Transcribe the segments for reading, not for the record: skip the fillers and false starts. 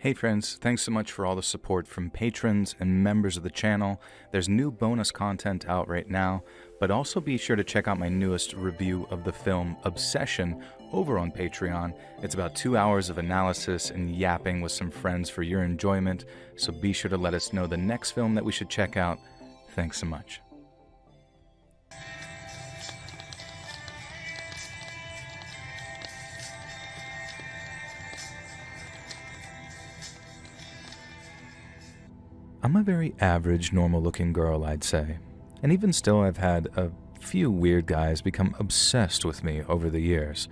Hey friends, thanks so much for all the support from patrons and members of the channel. There's new bonus content out right now, but also be sure to check out my newest review of the film Obsession over on Patreon. It's about 2 hours of analysis and yapping with some friends for your enjoyment, so be sure to let us know the next film that we should check out. Thanks so much. I'm a very average, normal-looking girl, I'd say. And even still, I've had a few weird guys become obsessed with me over the years.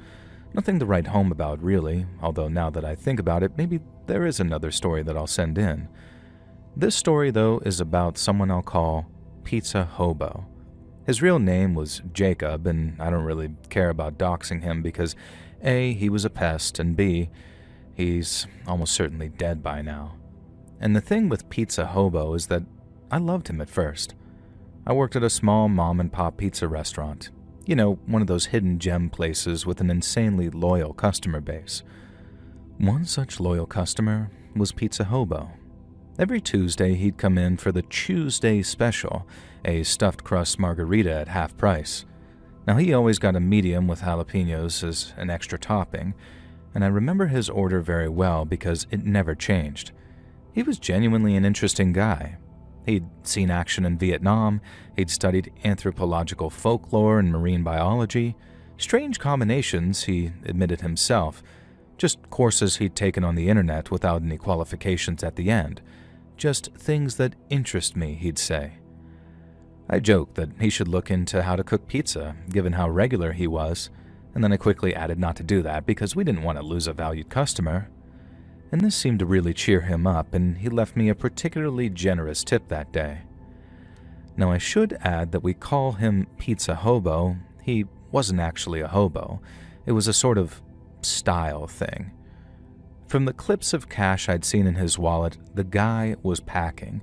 Nothing to write home about, really, although now that I think about it, maybe there is another story that I'll send in. This story, though, is about someone I'll call Pizza Hobo. His real name was Jacob, and I don't really care about doxing him because A, he was a pest, and B, he's almost certainly dead by now. And the thing with Pizza Hobo is that I loved him at first. I worked at a small mom-and-pop pizza restaurant. You know, one of those hidden gem places with an insanely loyal customer base. One such loyal customer was Pizza Hobo. Every Tuesday, he'd come in for the Tuesday Special, a stuffed crust margarita at half price. Now, he always got a medium with jalapenos as an extra topping, and I remember his order very well because it never changed. He was genuinely an interesting guy. He'd seen action in Vietnam, he'd studied anthropological folklore and marine biology. Strange combinations, he admitted himself. Just courses he'd taken on the internet without any qualifications at the end. Just things that interest me, he'd say. I joked that he should look into how to cook pizza, given how regular he was, and then I quickly added not to do that because we didn't want to lose a valued customer. And this seemed to really cheer him up, and he left me a particularly generous tip that day. Now, I should add that we call him Pizza Hobo. He wasn't actually a hobo. It was a sort of style thing. From the clips of cash I'd seen in his wallet, the guy was packing.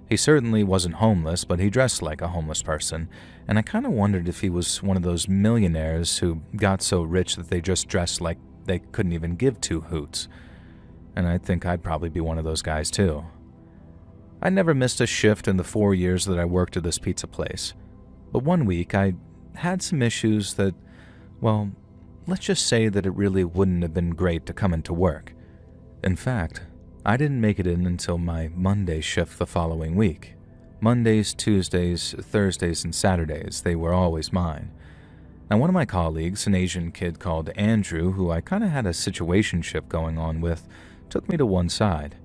He certainly wasn't homeless, but he dressed like a homeless person, and I kind of wondered if he was one of those millionaires who got so rich that they just dressed like they couldn't even give two hoots. And I think I'd probably be one of those guys too. I never missed a shift in the 4 years that I worked at this pizza place. But one week I had some issues that, well, let's just say that it really wouldn't have been great to come into work. In fact, I didn't make it in until my Monday shift the following week. Mondays, Tuesdays, Thursdays, and Saturdays, they were always mine. Now, one of my colleagues, an Asian kid called Andrew, who I kind of had a situationship going on with, took me to one side.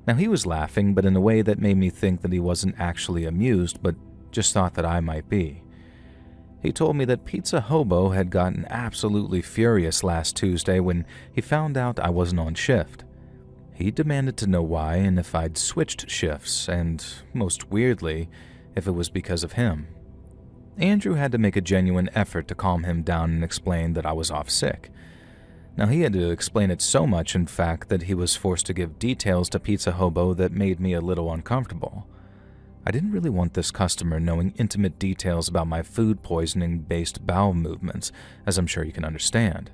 Now, he was laughing, but in a way that made me think that he wasn't actually amused, but just thought that I might be. He told me that Pizza Hobo had gotten absolutely furious last Tuesday when he found out I wasn't on shift. He demanded to know why and if I'd switched shifts, and, most weirdly, if it was because of him. Andrew had to make a genuine effort to calm him down and explain that I was off sick. Now, he had to explain it so much, in fact, that he was forced to give details to Pizza Hobo that made me a little uncomfortable. I didn't really want this customer knowing intimate details about my food poisoning-based bowel movements, as I'm sure you can understand.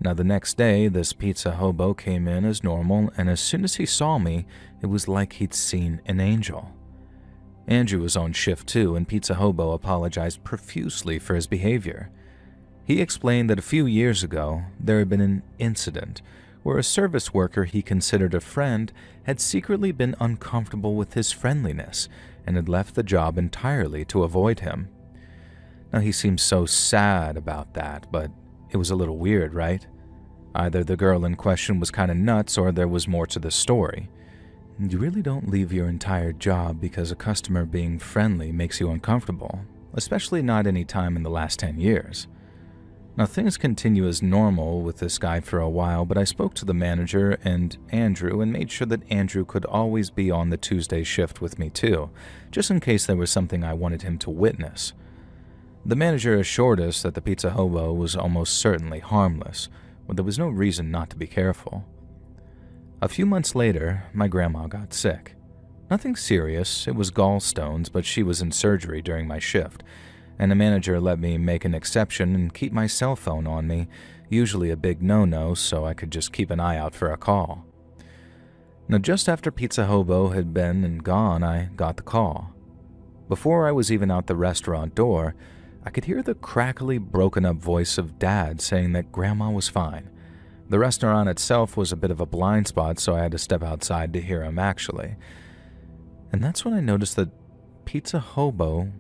Now, the next day, this Pizza Hobo came in as normal, and as soon as he saw me, it was like he'd seen an angel. Andrew was on shift too, and Pizza Hobo apologized profusely for his behavior. He explained that a few years ago, there had been an incident where a service worker he considered a friend had secretly been uncomfortable with his friendliness and had left the job entirely to avoid him. Now, he seemed so sad about that, but it was a little weird, right? Either the girl in question was kind of nuts or there was more to the story. You really don't leave your entire job because a customer being friendly makes you uncomfortable, especially not any time in the last 10 years. Now, things continue as normal with this guy for a while, but I spoke to the manager and Andrew and made sure that Andrew could always be on the Tuesday shift with me too, just in case there was something I wanted him to witness. The manager assured us that the Pizza Hobo was almost certainly harmless, but there was no reason not to be careful. A few months later, my grandma got sick. Nothing serious, it was gallstones, but she was in surgery during my shift, and the manager let me make an exception and keep my cell phone on me, usually a big no-no, so I could just keep an eye out for a call. Now, just after Pizza Hobo had been and gone, I got the call. Before I was even out the restaurant door, I could hear the crackly, broken-up voice of Dad saying that Grandma was fine. The restaurant itself was a bit of a blind spot, so I had to step outside to hear him actually. And that's when I noticed that Pizza Hobo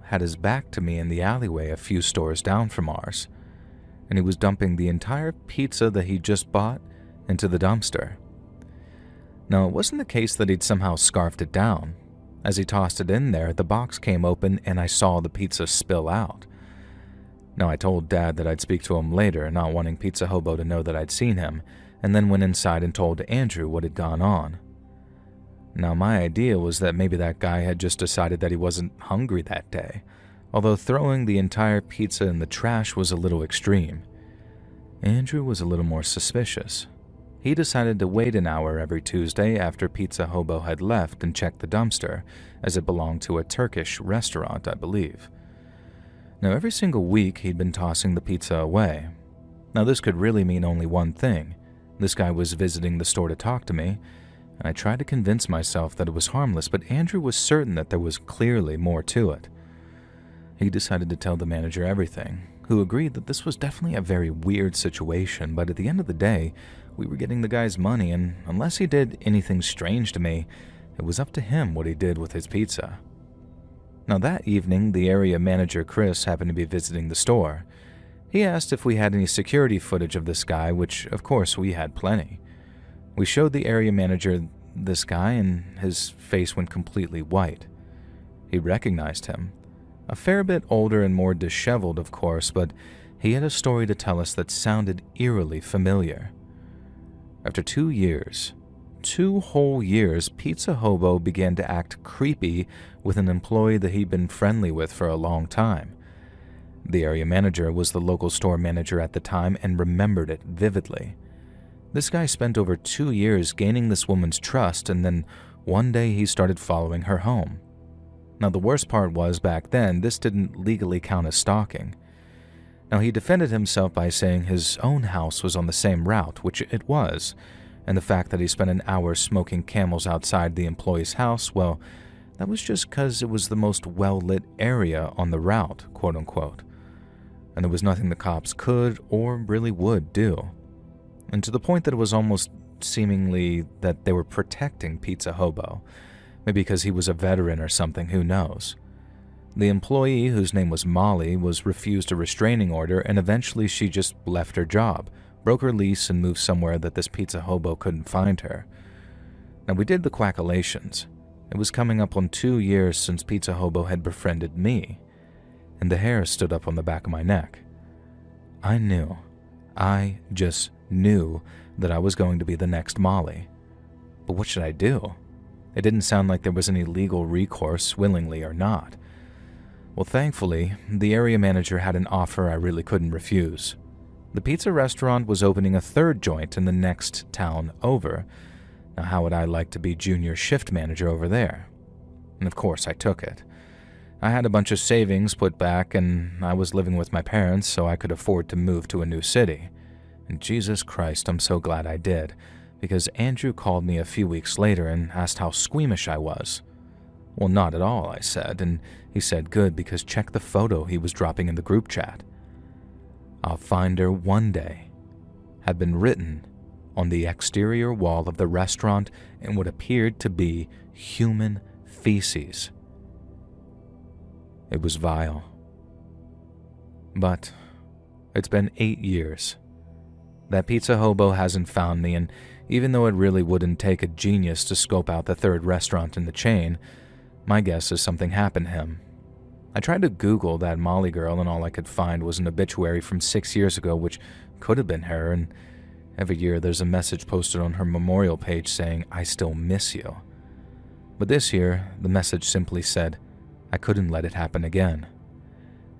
had his back to me in the alleyway a few stores down from ours, and he was dumping the entire pizza that he just bought into the dumpster. Now, it wasn't the case that he'd somehow scarfed it down. As he tossed it in there, the box came open and I saw the pizza spill out. Now, I told Dad that I'd speak to him later, not wanting Pizza Hobo to know that I'd seen him, and then went inside and told Andrew what had gone on. Now, my idea was that maybe that guy had just decided that he wasn't hungry that day, although throwing the entire pizza in the trash was a little extreme. Andrew was a little more suspicious. He decided to wait an hour every Tuesday after Pizza Hobo had left and check the dumpster, as it belonged to a Turkish restaurant, I believe. Now, every single week he'd been tossing the pizza away. Now, this could really mean only one thing. This guy was visiting the store to talk to me, and I tried to convince myself that it was harmless, but Andrew was certain that there was clearly more to it. He decided to tell the manager everything, who agreed that this was definitely a very weird situation, but at the end of the day, we were getting the guy's money, and unless he did anything strange to me, it was up to him what he did with his pizza. Now, that evening, the area manager, Chris, happened to be visiting the store. He asked if we had any security footage of this guy, which, of course, we had plenty. We showed the area manager this guy, and his face went completely white. He recognized him. A fair bit older and more disheveled, of course, but he had a story to tell us that sounded eerily familiar. After 2 years, 2 whole years, Pizza Hobo began to act creepy with an employee that he'd been friendly with for a long time. The area manager was the local store manager at the time and remembered it vividly. This guy spent over 2 years gaining this woman's trust, and then one day he started following her home. Now, the worst part was, back then, this didn't legally count as stalking. Now, he defended himself by saying his own house was on the same route, which it was, and the fact that he spent an hour smoking Camels outside the employee's house, well, that was just because it was the most well-lit area on the route, quote-unquote, and there was nothing the cops could or really would do. And to the point that it was almost seemingly that they were protecting Pizza Hobo, maybe because he was a veteran or something, who knows. The employee, whose name was Molly, was refused a restraining order, and eventually she just left her job, broke her lease, and moved somewhere that this Pizza Hobo couldn't find her. Now, we did the quackalations. It was coming up on 2 years since Pizza Hobo had befriended me, and the hair stood up on the back of my neck. I just knew that I was going to be the next Molly. But what should I do? It didn't sound like there was any legal recourse, willingly or not. Well, thankfully, the area manager had an offer I really couldn't refuse. The pizza restaurant was opening a 3rd joint in the next town over. Now, how would I like to be junior shift manager over there? And of course, I took it. I had a bunch of savings put back, and I was living with my parents, so I could afford to move to a new city. And Jesus Christ, I'm so glad I did, because Andrew called me a few weeks later and asked how squeamish I was. Well, not at all, I said, and he said good, because check the photo he was dropping in the group chat. "I'll find her one day," had been written on the exterior wall of the restaurant in what appeared to be human feces. It was vile. But it's been 8 years. That Pizza Hobo hasn't found me, and even though it really wouldn't take a genius to scope out the 3rd restaurant in the chain, my guess is something happened to him. I tried to Google that Molly girl, and all I could find was an obituary from 6 years ago, which could have been her, and every year there's a message posted on her memorial page saying, "I still miss you." But this year, the message simply said, "I couldn't let it happen again."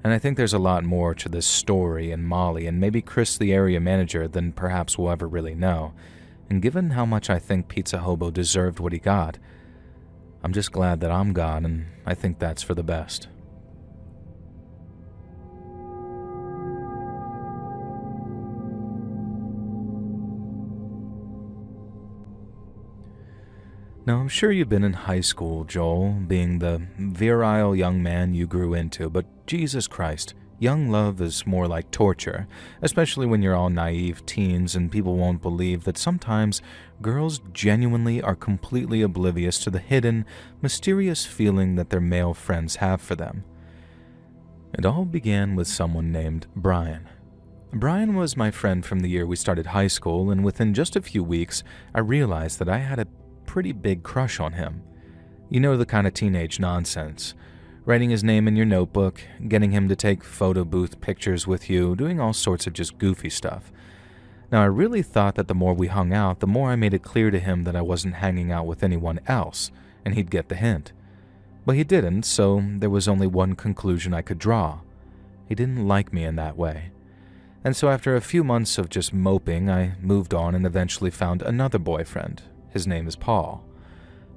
And I think there's a lot more to this story and Molly, and maybe Chris, the area manager, than perhaps we'll ever really know. And given how much I think Pizza Hobo deserved what he got, I'm just glad that I'm gone, and I think that's for the best. Now, I'm sure you've been in high school, Joel, being the virile young man you grew into, but Jesus Christ, young love is more like torture, especially when you're all naive teens and people won't believe that sometimes girls genuinely are completely oblivious to the hidden, mysterious feeling that their male friends have for them. It all began with someone named Brian. Brian was my friend from the year we started high school, and within just a few weeks, I realized that I had a pretty big crush on him. You know, the kind of teenage nonsense. Writing his name in your notebook, getting him to take photo booth pictures with you, doing all sorts of just goofy stuff. Now, I really thought that the more we hung out, the more I made it clear to him that I wasn't hanging out with anyone else, and he'd get the hint. But he didn't, so there was only one conclusion I could draw. He didn't like me in that way. And so after a few months of just moping, I moved on and eventually found another boyfriend. His name is Paul.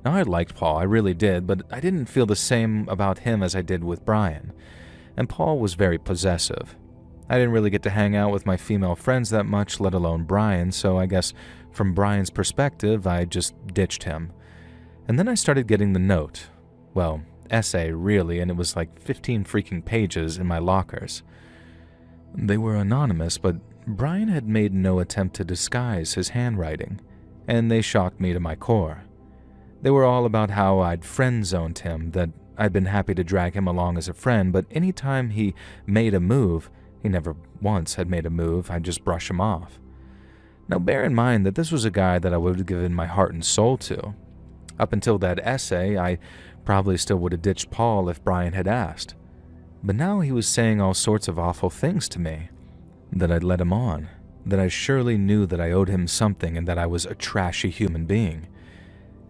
Now, I liked Paul, I really did, but I didn't feel the same about him as I did with Brian. And Paul was very possessive. I didn't really get to hang out with my female friends that much, let alone Brian, so I guess from Brian's perspective, I just ditched him. And then I started getting the note. Well, essay, really, and it was like 15 freaking pages in my lockers. They were anonymous, but Brian had made no attempt to disguise his handwriting, and they shocked me to my core. They were all about how I'd friend-zoned him, that I'd been happy to drag him along as a friend, but any time he made a move, he never once had made a move, I'd just brush him off. Now bear in mind that this was a guy that I would have given my heart and soul to. Up until that essay, I probably still would have ditched Paul if Brian had asked. But now he was saying all sorts of awful things to me, that I'd let him on, that I surely knew that I owed him something and that I was a trashy human being.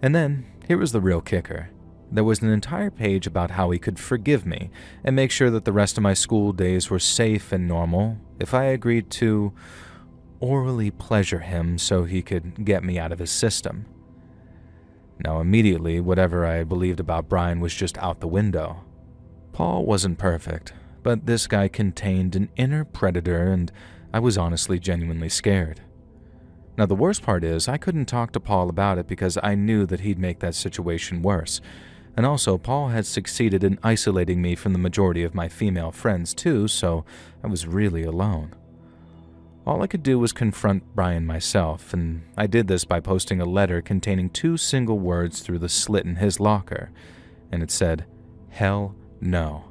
And then, here was the real kicker. There was an entire page about how he could forgive me and make sure that the rest of my school days were safe and normal if I agreed to orally pleasure him so he could get me out of his system. Now immediately, whatever I believed about Brian was just out the window. Paul wasn't perfect, but this guy contained an inner predator, and I was honestly genuinely scared. Now the worst part is, I couldn't talk to Paul about it because I knew that he'd make that situation worse. And also, Paul had succeeded in isolating me from the majority of my female friends too, so I was really alone. All I could do was confront Brian myself, and I did this by posting a letter containing 2 single words through the slit in his locker, and it said, "Hell no."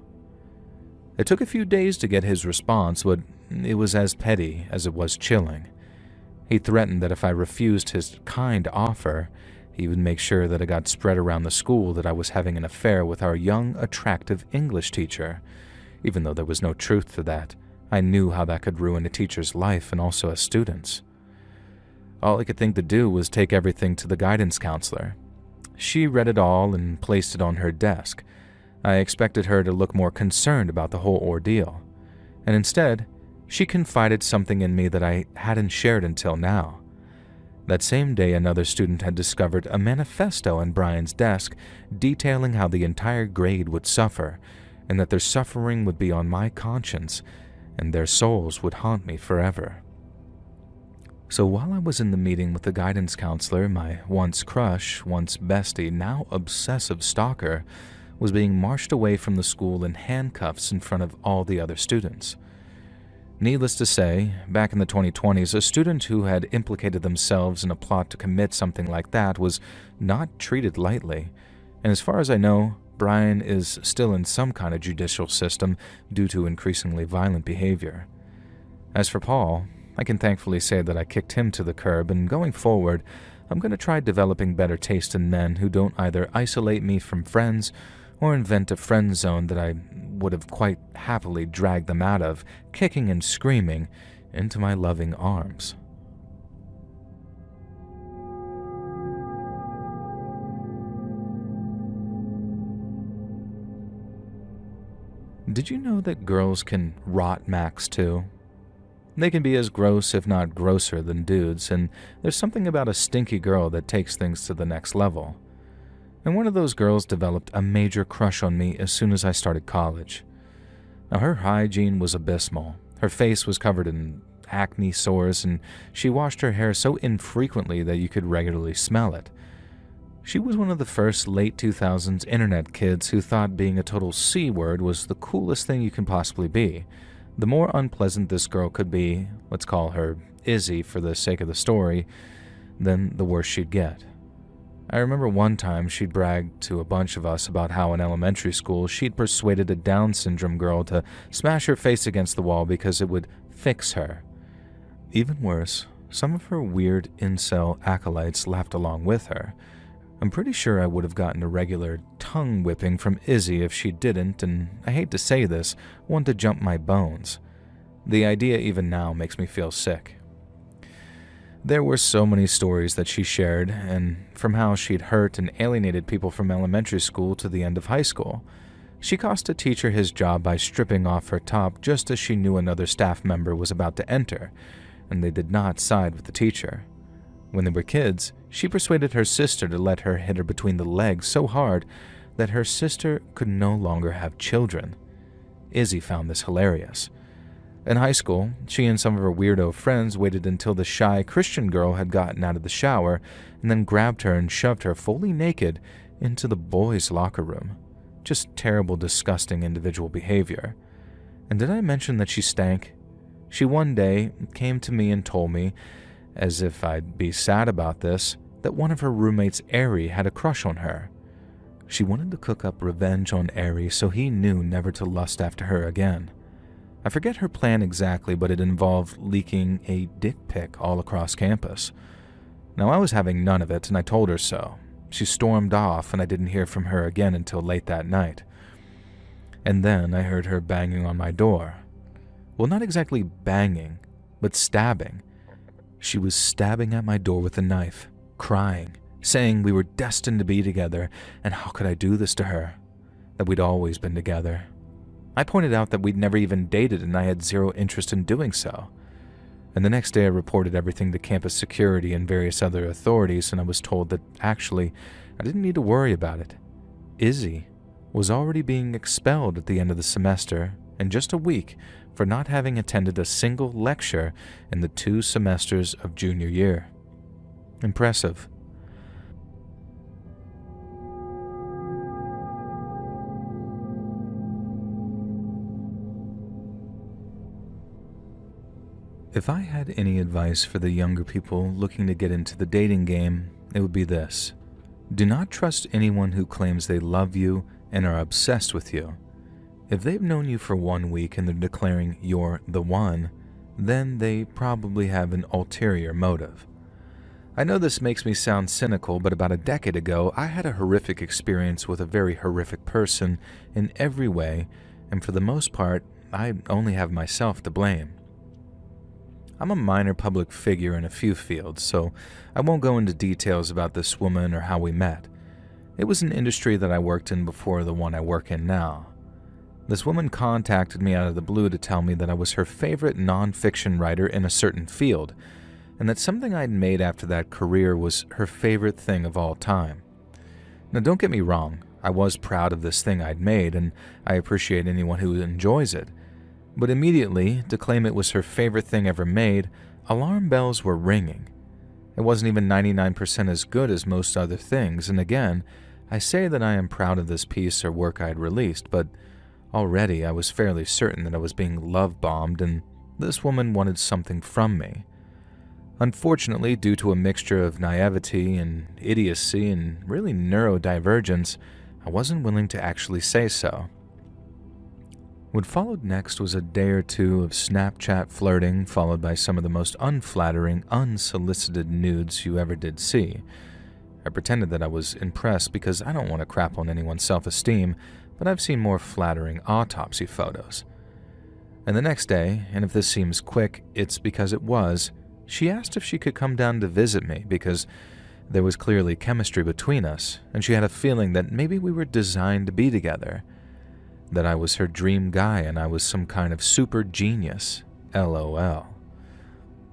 It took a few days to get his response, but it was as petty as it was chilling. He threatened that if I refused his kind offer, he would make sure that it got spread around the school that I was having an affair with our young, attractive English teacher. Even though there was no truth to that, I knew how that could ruin a teacher's life and also a student's. All I could think to do was take everything to the guidance counselor. She read it all and placed it on her desk. I expected her to look more concerned about the whole ordeal, and instead, she confided something in me that I hadn't shared until now. That same day, another student had discovered a manifesto on Brian's desk detailing how the entire grade would suffer, and that their suffering would be on my conscience, and their souls would haunt me forever. So while I was in the meeting with the guidance counselor, my once crush, once bestie, now obsessive stalker was being marched away from the school in handcuffs in front of all the other students. Needless to say, back in the 2020s, a student who had implicated themselves in a plot to commit something like that was not treated lightly, and as far as I know, Brian is still in some kind of judicial system due to increasingly violent behavior. As for Paul, I can thankfully say that I kicked him to the curb, and going forward, I'm going to try developing better taste in men who don't either isolate me from friends or invent a friend zone that I would have quite happily dragged them out of, kicking and screaming, into my loving arms. Did you know that girls can rot max too? They can be as gross, if not grosser, than dudes, and there's something about a stinky girl that takes things to the next level. And one of those girls developed a major crush on me as soon as I started college. Now, her hygiene was abysmal. Her face was covered in acne sores, and she washed her hair so infrequently that you could regularly smell it. She was one of the first late 2000s internet kids who thought being a total C-word was the coolest thing you can possibly be. The more unpleasant this girl could be, let's call her Izzy for the sake of the story, then the worse she'd get. I remember one time she'd bragged to a bunch of us about how in elementary school she'd persuaded a Down syndrome girl to smash her face against the wall because it would fix her. Even worse, some of her weird incel acolytes laughed along with her. I'm pretty sure I would have gotten a regular tongue whipping from Izzy if she didn't, and I hate to say this, want to jump my bones. The idea even now makes me feel sick. There were so many stories that she shared, and from how she'd hurt and alienated people from elementary school to the end of high school. She cost a teacher his job by stripping off her top just as she knew another staff member was about to enter, and they did not side with the teacher. When they were kids, she persuaded her sister to let her hit her between the legs so hard that her sister could no longer have children. Izzy found this hilarious. In high school, she and some of her weirdo friends waited until the shy Christian girl had gotten out of the shower and then grabbed her and shoved her fully naked into the boys' locker room. Just terrible, disgusting individual behavior. And did I mention that she stank? She one day came to me and told me, as if I'd be sad about this, that one of her roommates, Ari, had a crush on her. She wanted to cook up revenge on Ari so he knew never to lust after her again. I forget her plan exactly, but it involved leaking a dick pic all across campus. Now, I was having none of it, and I told her so. She stormed off, and I didn't hear from her again until late that night. And then I heard her banging on my door. Well, not exactly banging, but stabbing. She was stabbing at my door with a knife, crying, saying we were destined to be together, and how could I do this to her? That we'd always been together. I pointed out that we'd never even dated and I had zero interest in doing so. And the next day I reported everything to campus security and various other authorities, and I was told that actually I didn't need to worry about it. Izzy was already being expelled at the end of the semester in just a week for not having attended a single lecture in the 2 semesters of junior year. Impressive. If I had any advice for the younger people looking to get into the dating game, it would be this. Do not trust anyone who claims they love you and are obsessed with you. If they've known you for 1 week and they're declaring you're the one, then they probably have an ulterior motive. I know this makes me sound cynical, but about a decade ago, I had a horrific experience with a very horrific person in every way, and for the most part, I only have myself to blame. I'm a minor public figure in a few fields, so I won't go into details about this woman or how we met. It was an industry that I worked in before the one I work in now. This woman contacted me out of the blue to tell me that I was her favorite non-fiction writer in a certain field, and that something I'd made after that career was her favorite thing of all time. Now, don't get me wrong, I was proud of this thing I'd made, and I appreciate anyone who enjoys it. But immediately, to claim it was her favorite thing ever made, alarm bells were ringing. It wasn't even 99% as good as most other things, and again, I say that I am proud of this piece or work I'd released, but already I was fairly certain that I was being love-bombed and this woman wanted something from me. Unfortunately, due to a mixture of naivety and idiocy and really neurodivergence, I wasn't willing to actually say so. What followed next was a day or two of Snapchat flirting, followed by some of the most unflattering, unsolicited nudes you ever did see. I pretended that I was impressed because I don't want to crap on anyone's self-esteem, but I've seen more flattering autopsy photos. And the next day, and if this seems quick, it's because it was, she asked if she could come down to visit me because there was clearly chemistry between us, and she had a feeling that maybe we were designed to be together. That I was her dream guy and I was some kind of super genius. LOL.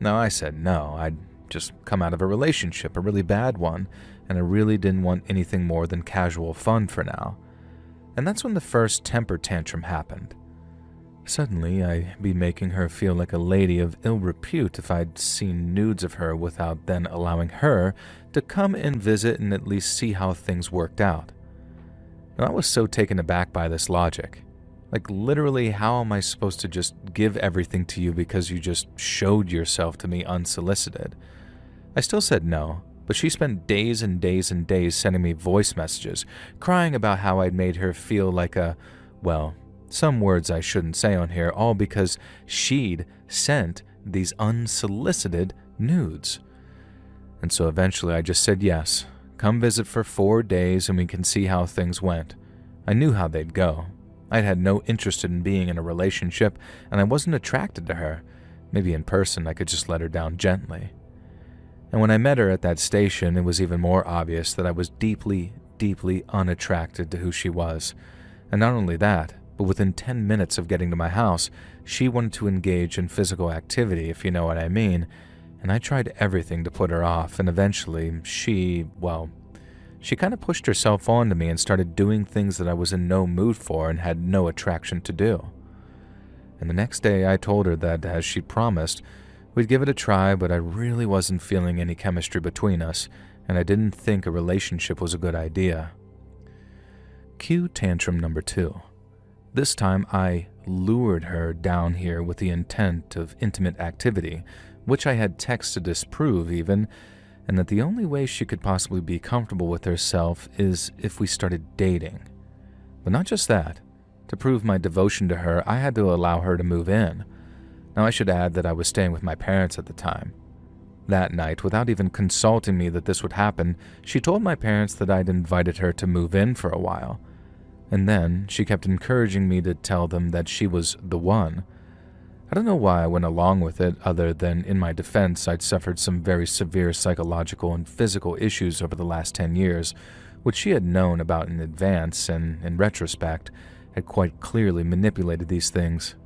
Now, I said no, I'd just come out of a relationship, a really bad one, and I really didn't want anything more than casual fun for now. And that's when the first temper tantrum happened. Suddenly, I'd be making her feel like a lady of ill repute if I'd seen nudes of her without then allowing her to come and visit and at least see how things worked out. And I was so taken aback by this logic. Like, literally, how am I supposed to just give everything to you because you just showed yourself to me unsolicited? I still said no, but she spent days and days and days sending me voice messages, crying about how I'd made her feel like well, some words I shouldn't say on here, all because she'd sent these unsolicited nudes. And so eventually I just said yes, come visit for 4 days and we can see how things went. I knew how they'd go. I'd had no interest in being in a relationship, and I wasn't attracted to her. Maybe in person I could just let her down gently. And when I met her at that station, it was even more obvious that I was deeply, deeply unattracted to who she was. And not only that, but within 10 minutes of getting to my house, she wanted to engage in physical activity, if you know what I mean, and I tried everything to put her off, and eventually she kind of pushed herself onto me and started doing things that I was in no mood for and had no attraction to do. And the next day I told her that, as she promised, we'd give it a try, but I really wasn't feeling any chemistry between us, and I didn't think a relationship was a good idea. Cue tantrum number 2. This time I lured her down here with the intent of intimate activity, which I had texts to disprove even, and that the only way she could possibly be comfortable with herself is if we started dating. But not just that. To prove my devotion to her, I had to allow her to move in. Now I should add that I was staying with my parents at the time. That night, without even consulting me that this would happen, she told my parents that I'd invited her to move in for a while. And then she kept encouraging me to tell them that she was the one. I don't know why I went along with it, other than in my defense I'd suffered some very severe psychological and physical issues over the last 10 years, which she had known about in advance and, in retrospect, had quite clearly manipulated these things.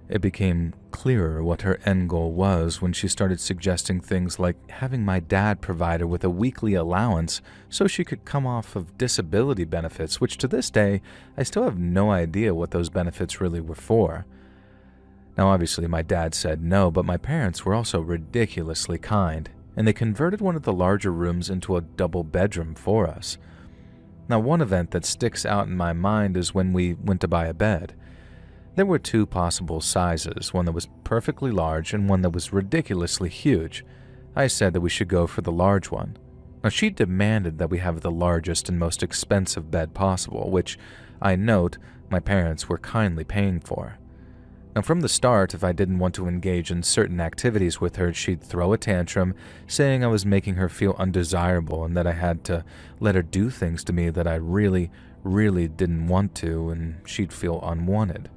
It became clearer what her end goal was when she started suggesting things like having my dad provide her with a weekly allowance so she could come off of disability benefits, which to this day, I still have no idea what those benefits really were for. Now obviously my dad said no, but my parents were also ridiculously kind, and they converted one of the larger rooms into a double bedroom for us. Now one event that sticks out in my mind is when we went to buy a bed. There were 2 possible sizes, one that was perfectly large and one that was ridiculously huge. I said that we should go for the large one. Now she demanded that we have the largest and most expensive bed possible, which, I note, my parents were kindly paying for. Now from the start, if I didn't want to engage in certain activities with her, she'd throw a tantrum, saying I was making her feel undesirable and that I had to let her do things to me that I really, really didn't want to, and she'd feel unwanted.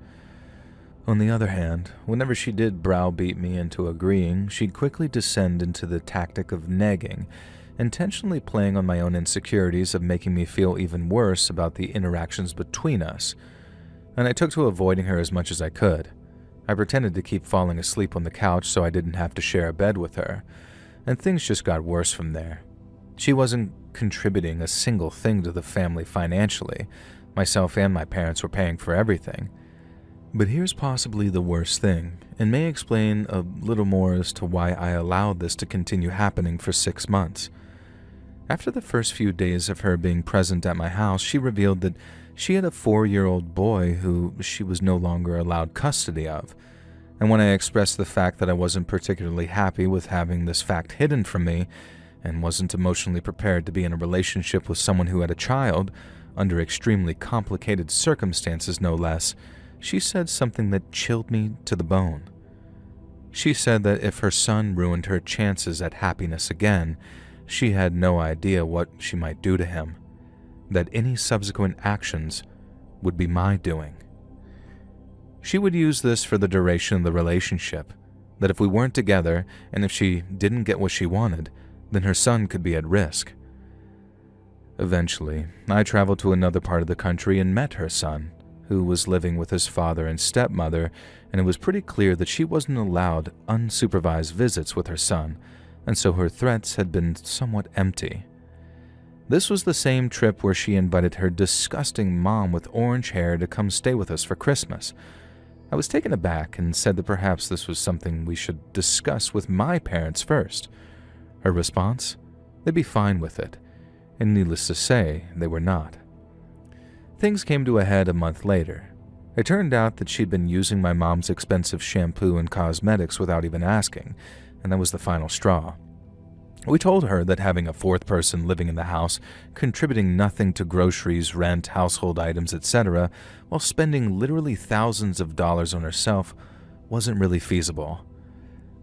On the other hand, whenever she did browbeat me into agreeing, she'd quickly descend into the tactic of negging, intentionally playing on my own insecurities of making me feel even worse about the interactions between us. And I took to avoiding her as much as I could. I pretended to keep falling asleep on the couch so I didn't have to share a bed with her, and things just got worse from there. She wasn't contributing a single thing to the family financially. Myself and my parents were paying for everything. But here's possibly the worst thing, and may explain a little more as to why I allowed this to continue happening for 6 months. After the first few days of her being present at my house, she revealed that she had a 4-year-old boy who she was no longer allowed custody of. And when I expressed the fact that I wasn't particularly happy with having this fact hidden from me, and wasn't emotionally prepared to be in a relationship with someone who had a child, under extremely complicated circumstances no less, she said something that chilled me to the bone. She said that if her son ruined her chances at happiness again, she had no idea what she might do to him, that any subsequent actions would be my doing. She would use this for the duration of the relationship, that if we weren't together and if she didn't get what she wanted, then her son could be at risk. Eventually, I traveled to another part of the country and met her son, who was living with his father and stepmother, and it was pretty clear that she wasn't allowed unsupervised visits with her son, and so her threats had been somewhat empty. This was the same trip where she invited her disgusting mom with orange hair to come stay with us for Christmas. I was taken aback and said that perhaps this was something we should discuss with my parents first. Her response? They'd be fine with it, and needless to say, they were not. Things came to a head a month later. It turned out that she'd been using my mom's expensive shampoo and cosmetics without even asking, and that was the final straw. We told her that having a fourth person living in the house, contributing nothing to groceries, rent, household items, etc., while spending literally thousands of dollars on herself, wasn't really feasible.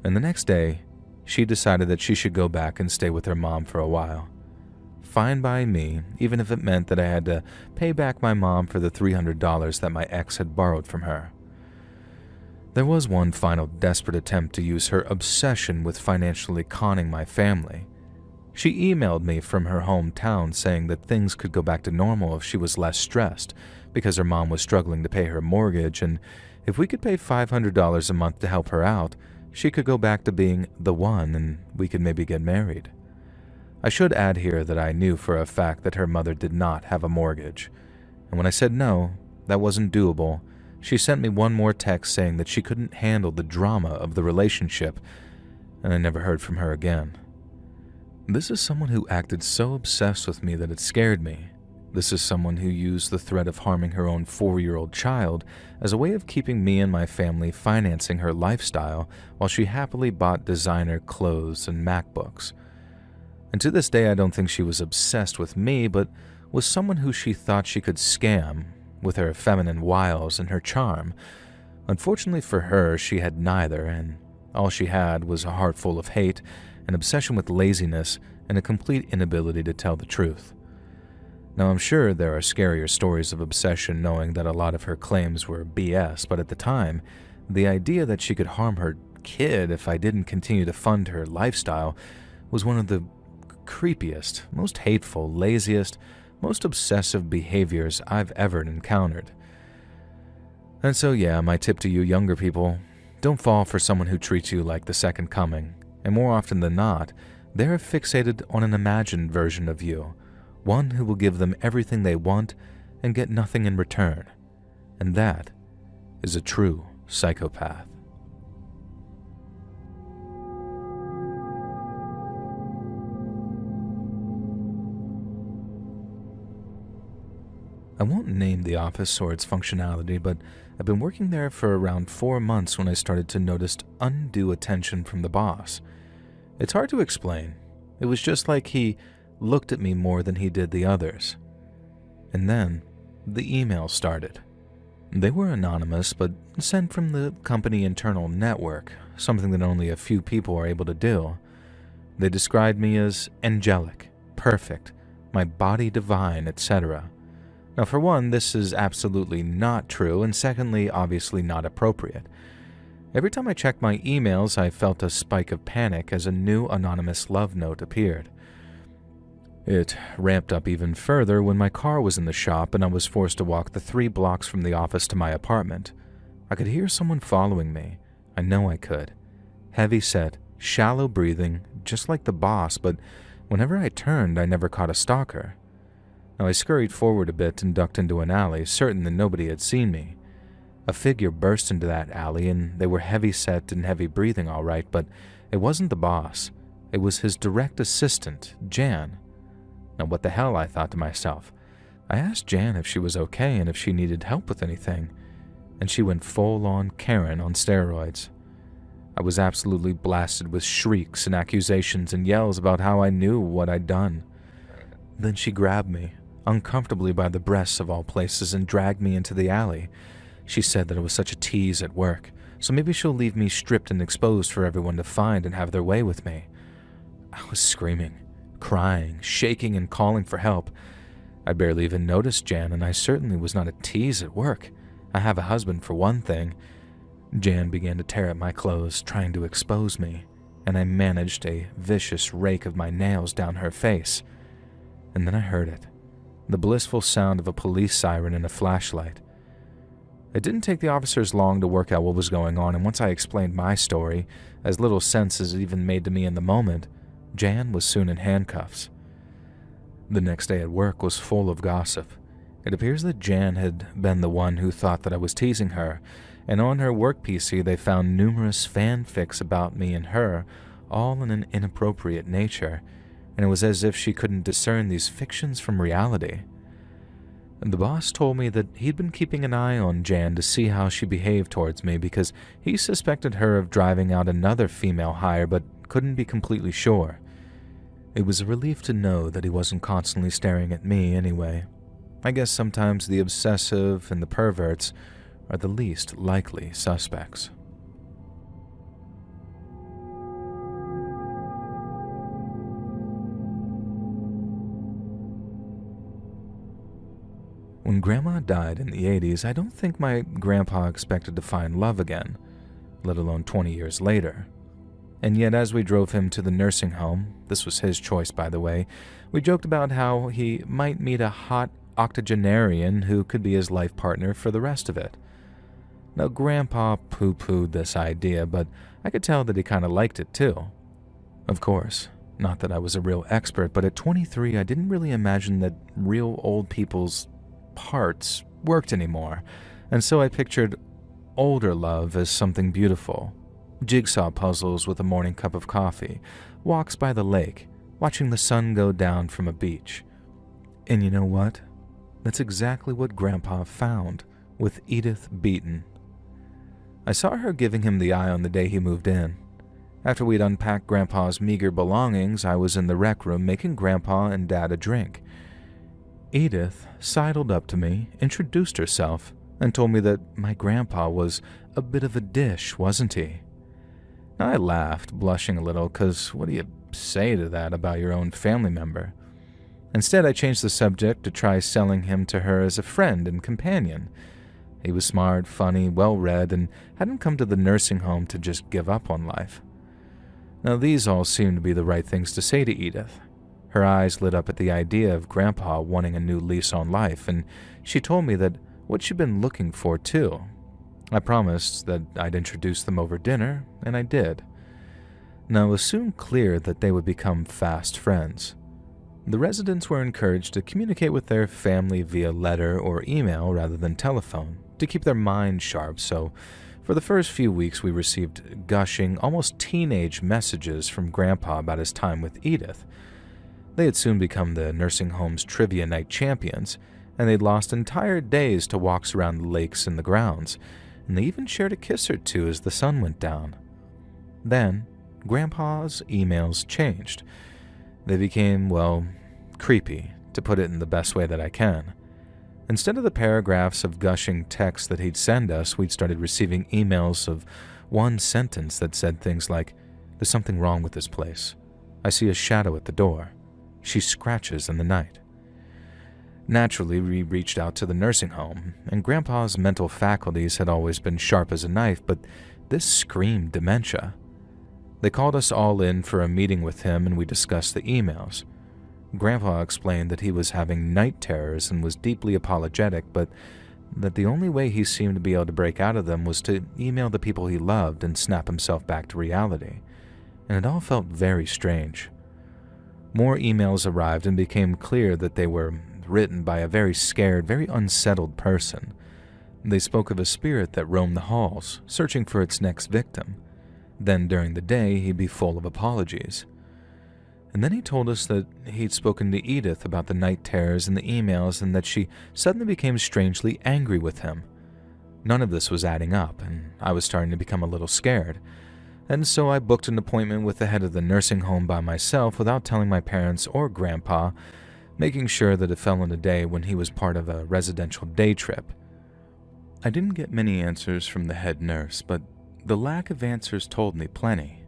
And the next day, she decided that she should go back and stay with her mom for a while. Fine by me, even if it meant that I had to pay back my mom for the $300 that my ex had borrowed from her. There was one final desperate attempt to use her obsession with financially conning my family. She emailed me from her hometown saying that things could go back to normal if she was less stressed because her mom was struggling to pay her mortgage, and if we could pay $500 a month to help her out, she could go back to being the one and we could maybe get married. I should add here that I knew for a fact that her mother did not have a mortgage, and when I said no, that wasn't doable, she sent me one more text saying that she couldn't handle the drama of the relationship, and I never heard from her again. This is someone who acted so obsessed with me that it scared me. This is someone who used the threat of harming her own 4-year-old child as a way of keeping me and my family financing her lifestyle while she happily bought designer clothes and MacBooks. And to this day, I don't think she was obsessed with me, but was someone who she thought she could scam with her feminine wiles and her charm. Unfortunately for her, she had neither, and all she had was a heart full of hate, an obsession with laziness, and a complete inability to tell the truth. Now, I'm sure there are scarier stories of obsession knowing that a lot of her claims were BS, but at the time, the idea that she could harm her kid if I didn't continue to fund her lifestyle was one of the creepiest, most hateful, laziest, most obsessive behaviors I've ever encountered. And so yeah, my tip to you younger people, don't fall for someone who treats you like the second coming, and more often than not, they're fixated on an imagined version of you, one who will give them everything they want and get nothing in return. And that is a true psychopath. I won't name the office or its functionality, but I've been working there for around 4 months when I started to notice undue attention from the boss. It's hard to explain. It was just like he looked at me more than he did the others. And then, the emails started. They were anonymous, but sent from the company internal network, something that only a few people are able to do. They described me as angelic, perfect, my body divine, etc. Now, for one, this is absolutely not true, and secondly, obviously not appropriate. Every time I checked my emails, I felt a spike of panic as a new anonymous love note appeared. It ramped up even further when my car was in the shop and I was forced to walk the 3 blocks from the office to my apartment. I could hear someone following me. I know I could. Heavy-set, shallow breathing, just like the boss, but whenever I turned, I never caught a stalker. Now, I scurried forward a bit and ducked into an alley, certain that nobody had seen me. A figure burst into that alley, and they were heavy-set and heavy-breathing all right, but it wasn't the boss. It was his direct assistant, Jan. Now, what the hell, I thought to myself. I asked Jan if she was okay and if she needed help with anything, and she went full-on Karen on steroids. I was absolutely blasted with shrieks and accusations and yells about how I knew what I'd done. Then she grabbed me, uncomfortably by the breasts of all places, and dragged me into the alley. She said that it was such a tease at work, so maybe she'll leave me stripped and exposed for everyone to find and have their way with me. I was screaming, crying, shaking, and calling for help. I barely even noticed Jan, and I certainly was not a tease at work. I have a husband, for one thing. Jan began to tear at my clothes, trying to expose me, and I managed a vicious rake of my nails down her face. And then I heard it. The blissful sound of a police siren and a flashlight. It didn't take the officers long to work out what was going on, and once I explained my story, as little sense as it even made to me in the moment, Jan was soon in handcuffs. The next day at work was full of gossip. It appears that Jan had been the one who thought that I was teasing her, and on her work PC they found numerous fanfics about me and her, all in an inappropriate nature, and it was as if she couldn't discern these fictions from reality. And the boss told me that he'd been keeping an eye on Jan to see how she behaved towards me because he suspected her of driving out another female hire but couldn't be completely sure. It was a relief to know that he wasn't constantly staring at me anyway. I guess sometimes the obsessive and the perverts are the least likely suspects. When Grandma died in the 80s, I don't think my grandpa expected to find love again, let alone 20 years later. And yet as we drove him to the nursing home, this was his choice by the way, we joked about how he might meet a hot octogenarian who could be his life partner for the rest of it. Now Grandpa poo-pooed this idea, but I could tell that he kind of liked it too. Of course, not that I was a real expert, but at 23 I didn't really imagine that real old people's parts worked anymore, and so I pictured older love as something beautiful. Jigsaw puzzles with a morning cup of coffee, walks by the lake, watching the sun go down from a beach. And you know what? That's exactly what Grandpa found with Edith Beaton. I saw her giving him the eye on the day he moved in. After we'd unpacked Grandpa's meager belongings, I was in the rec room making Grandpa and Dad a drink. Edith sidled up to me, introduced herself, and told me that my grandpa was a bit of a dish, wasn't he? I laughed, blushing a little, because what do you say to that about your own family member? Instead, I changed the subject to try selling him to her as a friend and companion. He was smart, funny, well-read, and hadn't come to the nursing home to just give up on life. Now, these all seemed to be the right things to say to Edith. Her eyes lit up at the idea of Grandpa wanting a new lease on life, and she told me that what she'd been looking for, too. I promised that I'd introduce them over dinner, and I did. Now, it was soon clear that they would become fast friends. The residents were encouraged to communicate with their family via letter or email rather than telephone, to keep their minds sharp, so for the first few weeks we received gushing, almost teenage messages from Grandpa about his time with Edith. They had soon become the nursing home's trivia night champions, and they'd lost entire days to walks around the lakes and the grounds, and they even shared a kiss or two as the sun went down. Then, Grandpa's emails changed. They became, well, creepy, to put it in the best way that I can. Instead of the paragraphs of gushing text that he'd send us, we'd started receiving emails of one sentence that said things like, "There's something wrong with this place. I see a shadow at the door. She scratches in the night." Naturally, we reached out to the nursing home, and Grandpa's mental faculties had always been sharp as a knife, but this screamed dementia. They called us all in for a meeting with him, and we discussed the emails. Grandpa explained that he was having night terrors and was deeply apologetic, but that the only way he seemed to be able to break out of them was to email the people he loved and snap himself back to reality. And it all felt very strange. More emails arrived and became clear that they were written by a very scared, very unsettled person. They spoke of a spirit that roamed the halls, searching for its next victim. Then during the day, he'd be full of apologies. And then he told us that he'd spoken to Edith about the night terrors in the emails and that she suddenly became strangely angry with him. None of this was adding up, and I was starting to become a little scared. And so I booked an appointment with the head of the nursing home by myself without telling my parents or Grandpa, making sure that it fell on a day when he was part of a residential day trip. I didn't get many answers from the head nurse, but the lack of answers told me plenty.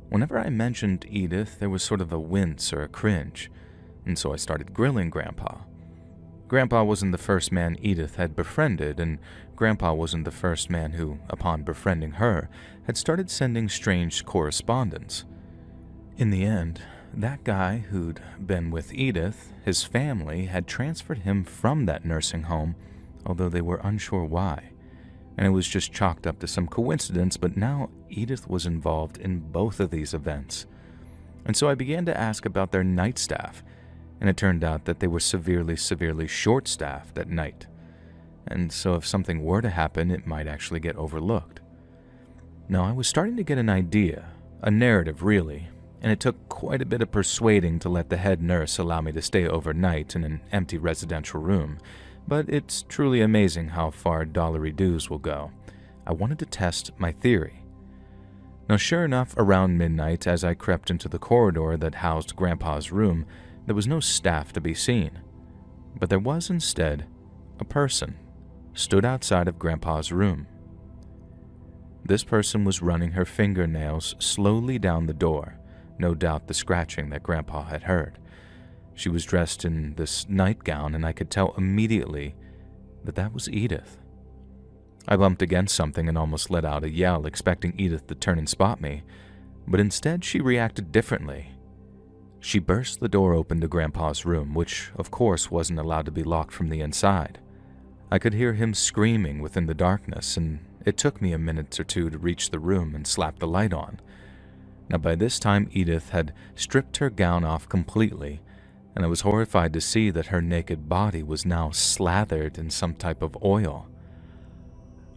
Whenever I mentioned Edith, there was sort of a wince or a cringe, and so I started grilling Grandpa. Grandpa wasn't the first man Edith had befriended, and Grandpa wasn't the first man who, upon befriending her, had started sending strange correspondence. In the end, that guy who'd been with Edith, his family, had transferred him from that nursing home, although they were unsure why. And it was just chalked up to some coincidence, but now Edith was involved in both of these events. And so I began to ask about their night staff, and it turned out that they were severely short-staffed at night. and so if something were to happen, it might actually get overlooked. Now, I was starting to get an idea, a narrative really, and it took quite a bit of persuading to let the head nurse allow me to stay overnight in an empty residential room, but it's truly amazing how far dollary dues will go. I wanted to test my theory. Now, sure enough, around midnight, as I crept into the corridor that housed Grandpa's room, there was no staff to be seen. But there was instead a person stood outside of Grandpa's room. This person was running her fingernails slowly down the door, no doubt the scratching that Grandpa had heard. She was dressed in this nightgown, and I could tell immediately that that was Edith. I bumped against something and almost let out a yell, expecting Edith to turn and spot me, but instead she reacted differently. She burst the door open to Grandpa's room, which of course wasn't allowed to be locked from the inside. I could hear him screaming within the darkness, and it took me a minute or two to reach the room and slap the light on. Now by this time Edith had stripped her gown off completely, and I was horrified to see that her naked body was now slathered in some type of oil.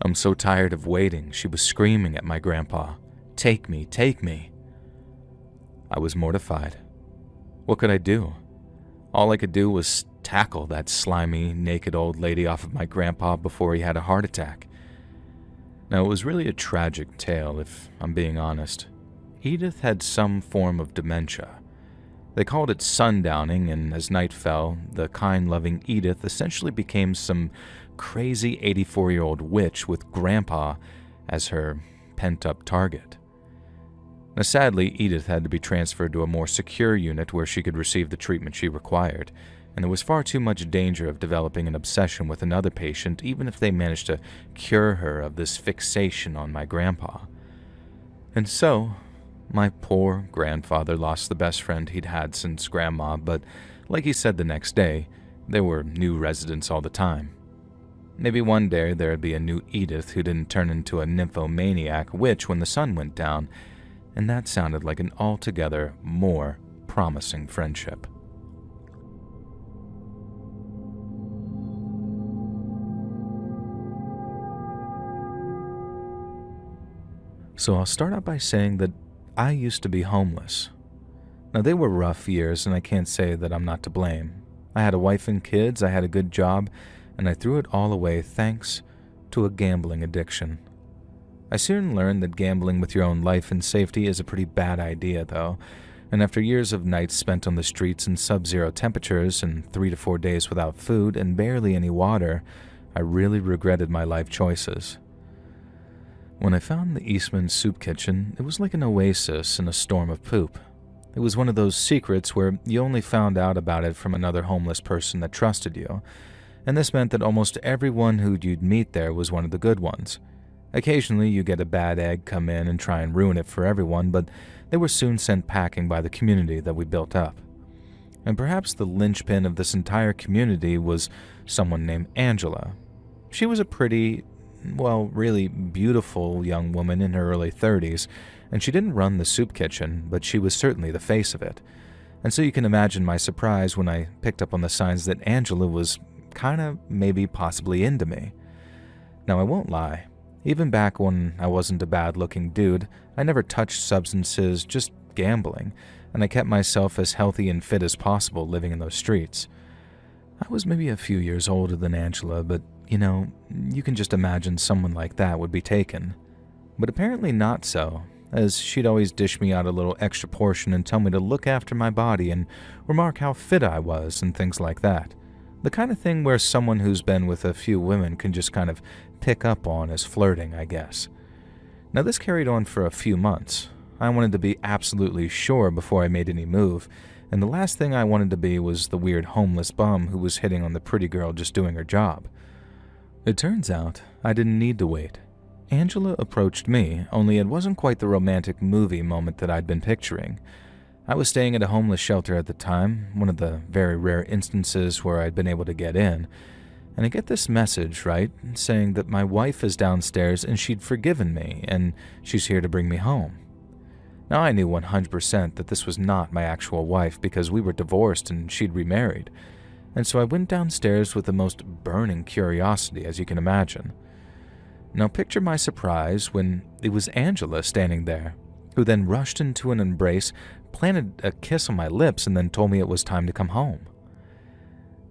I'm so tired of waiting, she was screaming at my grandpa, "Take me, take me." I was mortified. What could I do? All I could do was tackle that slimy, naked old lady off of my grandpa before he had a heart attack. Now, it was really a tragic tale, if I'm being honest. Edith had some form of dementia. They called it sundowning, and as night fell, the kind-loving Edith essentially became some crazy 84-year-old witch with Grandpa as her pent-up target. Now, sadly, Edith had to be transferred to a more secure unit where she could receive the treatment she required, and there was far too much danger of developing an obsession with another patient, even if they managed to cure her of this fixation on my grandpa. And so, my poor grandfather lost the best friend he'd had since Grandma, but like he said the next day, there were new residents all the time. Maybe one day there'd be a new Edith who didn't turn into a nymphomaniac witch when the sun went down, and that sounded like an altogether more promising friendship. So I'll start out by saying that I used to be homeless. Now, they were rough years, and I can't say that I'm not to blame. I had a wife and kids, I had a good job, and I threw it all away thanks to a gambling addiction. I soon learned that gambling with your own life and safety is a pretty bad idea, though, and after years of nights spent on the streets in sub-zero temperatures and 3 to 4 days without food and barely any water, I really regretted my life choices. When I found the Eastman Soup Kitchen, it was like an oasis in a storm of poop. It was one of those secrets where you only found out about it from another homeless person that trusted you, and this meant that almost everyone who you'd meet there was one of the good ones. Occasionally, you get a bad egg come in and try and ruin it for everyone, but they were soon sent packing by the community that we built up. And perhaps the linchpin of this entire community was someone named Angela. She was a pretty, well, really beautiful young woman in her early 30s, and she didn't run the soup kitchen, but she was certainly the face of it. And so you can imagine my surprise when I picked up on the signs that Angela was kinda, maybe possibly into me. Now, I won't lie. Even back when I wasn't a bad-looking dude, I never touched substances, just gambling, and I kept myself as healthy and fit as possible living in those streets. I was maybe a few years older than Angela, but, you can just imagine someone like that would be taken. But apparently not so, as she'd always dish me out a little extra portion and tell me to look after my body and remark how fit I was and things like that. The kind of thing where someone who's been with a few women can just kind of pick up on as flirting, I guess. Now, this carried on for a few months. I wanted to be absolutely sure before I made any move, and the last thing I wanted to be was the weird homeless bum who was hitting on the pretty girl just doing her job. It turns out I didn't need to wait. Angela approached me, only it wasn't quite the romantic movie moment that I'd been picturing. I was staying at a homeless shelter at the time, one of the very rare instances where I'd been able to get in, and I get this message, right, saying that my wife is downstairs and she'd forgiven me, and she's here to bring me home. Now, I knew 100% that this was not my actual wife because we were divorced and she'd remarried, and so I went downstairs with the most burning curiosity, as you can imagine. Now picture my surprise when it was Angela standing there, who then rushed into an embrace, planted a kiss on my lips, and then told me it was time to come home.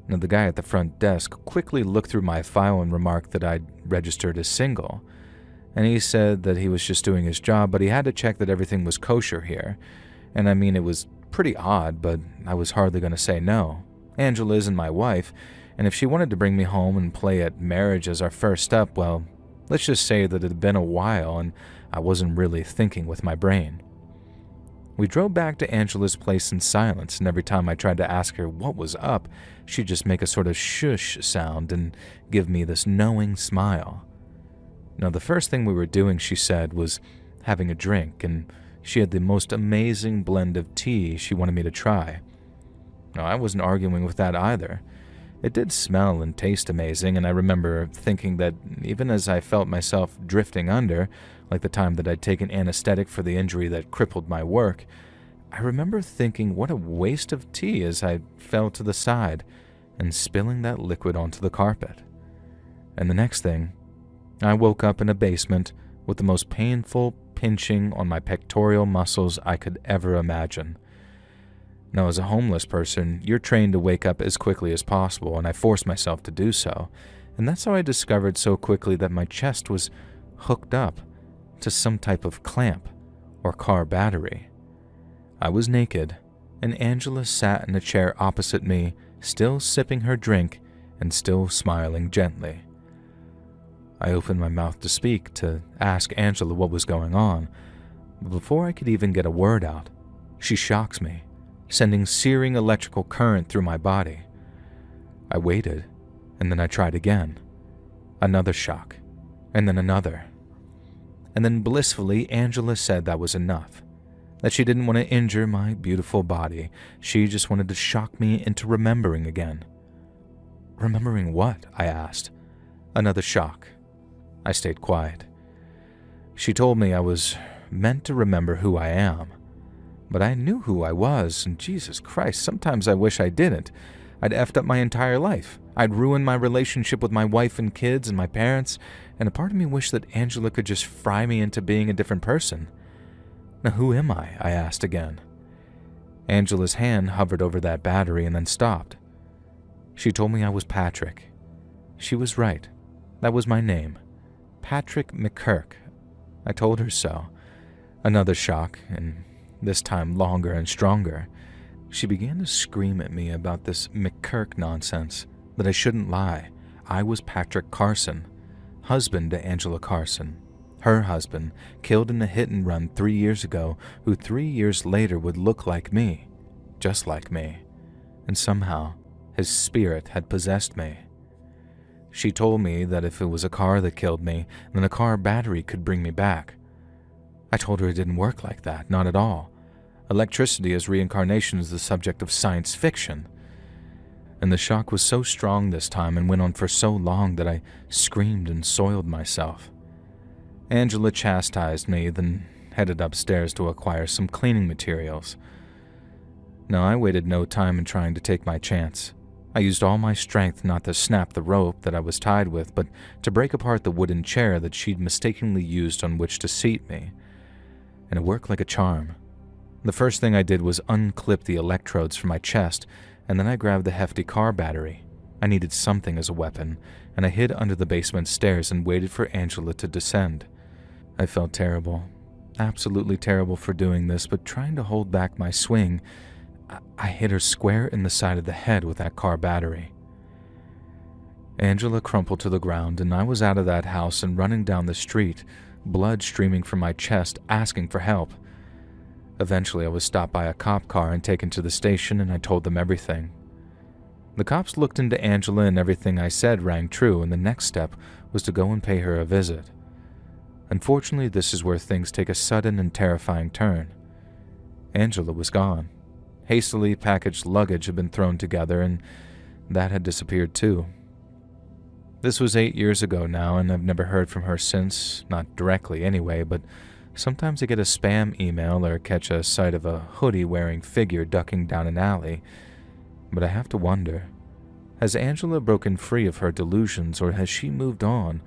Now the guy at the front desk quickly looked through my file and remarked that I'd registered as single, and he said that he was just doing his job, but he had to check that everything was kosher here. And I mean, it was pretty odd, but I was hardly going to say no. Angela isn't my wife, and if she wanted to bring me home and play at marriage as our first step, well, let's just say that it had been a while and I wasn't really thinking with my brain. We drove back to Angela's place in silence, and every time I tried to ask her what was up, she'd just make a sort of shush sound and give me this knowing smile. Now, the first thing we were doing, she said, was having a drink, and she had the most amazing blend of tea she wanted me to try. Now, I wasn't arguing with that either. It did smell and taste amazing, and I remember thinking that even as I felt myself drifting under, like the time that I'd taken anesthetic for the injury that crippled my work, I remember thinking what a waste of tea as I fell to the side and spilling that liquid onto the carpet. And the next thing, I woke up in a basement with the most painful pinching on my pectoral muscles I could ever imagine. Now, as a homeless person, you're trained to wake up as quickly as possible, and I forced myself to do so, and that's how I discovered so quickly that my chest was hooked up to some type of clamp or car battery. I was naked, and Angela sat in a chair opposite me, still sipping her drink and still smiling gently. I opened my mouth to speak, to ask Angela what was going on, but before I could even get a word out, she shocks me, sending searing electrical current through my body. I waited, and then I tried again. Another shock, and then another. And then blissfully, Angela said that was enough, that she didn't want to injure my beautiful body. She just wanted to shock me into remembering again. Remembering what? I asked. Another shock. I stayed quiet. She told me I was meant to remember who I am. But I knew who I was, and Jesus Christ, sometimes I wish I didn't. I'd effed up my entire life. I'd ruined my relationship with my wife and kids and my parents, and a part of me wished that Angela could just fry me into being a different person. Now, who am I asked again. Angela's hand hovered over that battery and then stopped. She told me I was Patrick. She was right. That was my name. Patrick McKirk. I told her so. Another shock, and this time longer and stronger. She began to scream at me about this McKirk nonsense, that I shouldn't lie. I was Patrick Carson, husband to Angela Carson. Her husband, killed in a hit-and-run 3 years ago, who 3 years later would look like me, just like me. And somehow, his spirit had possessed me. She told me that if it was a car that killed me, then a car battery could bring me back. I told her it didn't work like that, not at all. Electricity as reincarnation is the subject of science fiction. And the shock was so strong this time and went on for so long that I screamed and soiled myself. Angela chastised me, then headed upstairs to acquire some cleaning materials. Now, I waited no time in trying to take my chance. I used all my strength not to snap the rope that I was tied with, but to break apart the wooden chair that she'd mistakenly used on which to seat me. And it worked like a charm. The first thing I did was unclip the electrodes from my chest, and then I grabbed the hefty car battery. I needed something as a weapon, and I hid under the basement stairs and waited for Angela to descend. I felt terrible, absolutely terrible for doing this, but trying to hold back my swing, I hit her square in the side of the head with that car battery. Angela crumpled to the ground, and I was out of that house and running down the street, blood streaming from my chest, asking for help. Eventually, I was stopped by a cop car and taken to the station, and I told them everything. The cops looked into Angela, and everything I said rang true, and the next step was to go and pay her a visit. Unfortunately, this is where things take a sudden and terrifying turn. Angela was gone. Hastily packaged luggage had been thrown together, and that had disappeared too. This was 8 years ago now, and I've never heard from her since, not directly anyway, but sometimes I get a spam email or catch a sight of a hoodie-wearing figure ducking down an alley. But I have to wonder, Has Angela broken free of her delusions, or has she moved on?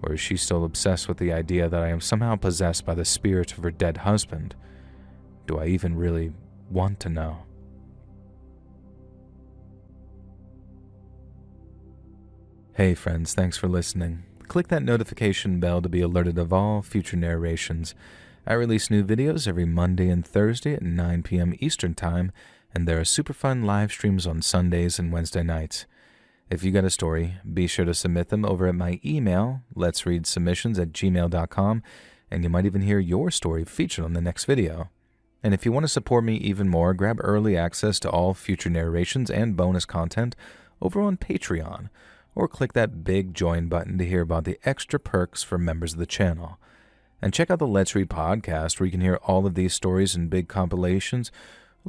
Or is she still obsessed with the idea that I am somehow possessed by the spirit of her dead husband? Do I even really want to know? Hey friends, thanks for listening. Click that notification bell to be alerted of all future narrations. I release new videos every Monday and Thursday at 9 p.m. Eastern Time, and there are super fun live streams on Sundays and Wednesday nights. If you got a story, be sure to submit them over at my email, letsreadsubmissions@gmail.com, and you might even hear your story featured on the next video. And if you want to support me even more, grab early access to all future narrations and bonus content over on Patreon, or click that big join button to hear about the extra perks for members of the channel. And check out the Let's Read podcast, where you can hear all of these stories in big compilations,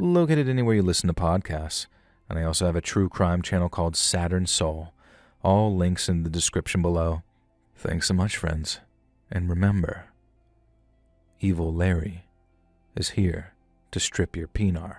located anywhere you listen to podcasts. And I also have a true crime channel called Saturn Soul. All links in the description below. Thanks so much, friends. And remember, Evil Larry is here to strip your penar.